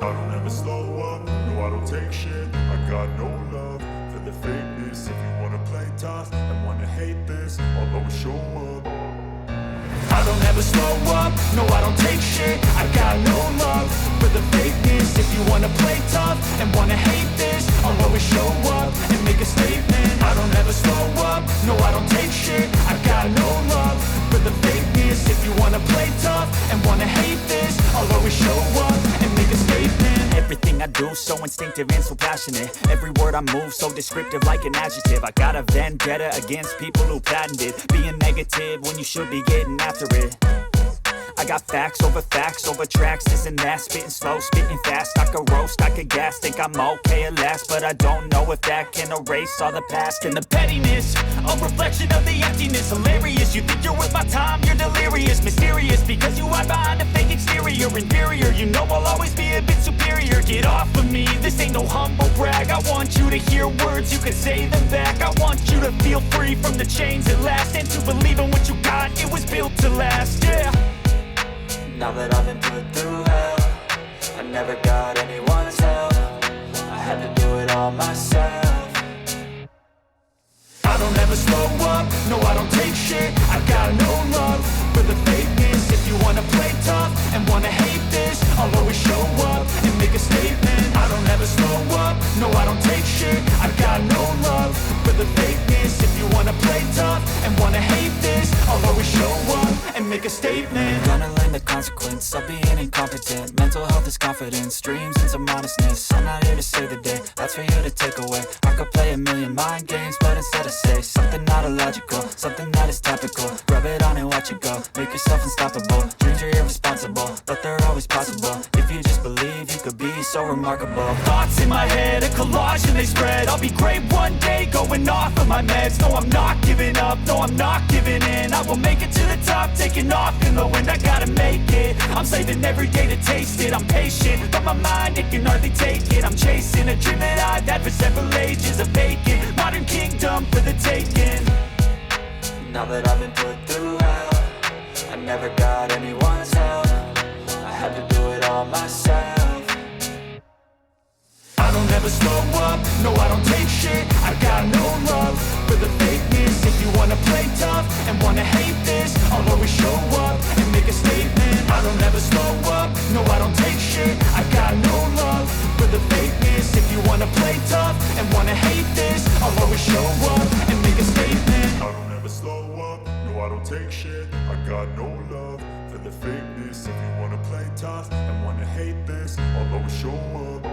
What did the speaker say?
I don't ever slow up, no I don't take shit. I got no love for the fakeness. If you wanna play tough and wanna hate this, I'll always show up. I don't ever slow up, no I don't take shit. I got no love for the fakeness. If you wanna play tough and wanna hate this, I'll always show up and make a statement. I don't ever slow up, no I don't take shit. I got no love for the fakeness. If you wanna play tough and wanna hate this, I'll always show up and make a statement. Everything I do so instinctive and so passionate. Every word I move so descriptive like an adjective. I got a vendetta against people who patented being negative when you should be getting after it. I got facts over tracks, this and that. Spitting slow, spitting fast. I could roast, I could gas. Think I'm okay at last, but I don't know if that can erase all the past. And the pettiness, a reflection of the emptiness. Hilarious, you think you're worth my time, you're delirious. Mysterious, because you hide behind a fake exterior. Inferior, you know I'll always be a bit superior. Get off of me, this ain't no humble brag. I want you to hear words, you can say them back. I want you to feel free from the chains at last, and to believe in what you got, it was built to last, yeah. Now that I've been put through hell, I never got anyone's help. I had to do it all myself. I don't ever slow up, no I don't take shit. I got no love for the fakeness. If you wanna play tough and wanna hate this, I'll always show up and make a statement. I don't ever slow up, no I don't take shit. I got no love for the fakeness. If you wanna play tough and wanna hate this, I'll always show up and make a statement. Gonna learn the consequence of being incompetent. Mental health is confidence, dreams and some modestness. I'm not here to save the day, that's for you to take away. I could play a million mind games, but instead I say something not illogical, something that is topical. Rub it on and watch it go, make yourself unstoppable. Dreams are irresponsible, but they're always possible. If you just believe, you could be so remarkable. Thoughts in my head, a collage and they spread. I'll be great one day, going off of my meds. No, I'm not giving up, no, I'm not giving in. I will make it to the top, taking off in the wind. I gotta make it, I'm saving every day to taste it. I'm patient, but my mind, it can hardly take it. I'm chasing a dream that I've had for several ages. A vacant, modern kingdom for the taking. Now that I've been put through hell, I never got anyone's help. I had to do it all myself. I don't ever slow up, no I don't take shit. I got no love for the fakeness. If you wanna play tough and wanna hate this, I'll always show up and make a statement. I don't ever slow up, no I don't take shit. I got no love for the fakeness. If you wanna play tough and wanna hate this, I'll always show up and make a statement. I don't ever slow up, no I don't take shit. I got no love for the fakeness. If you wanna play tough and wanna hate this, I'll always show up.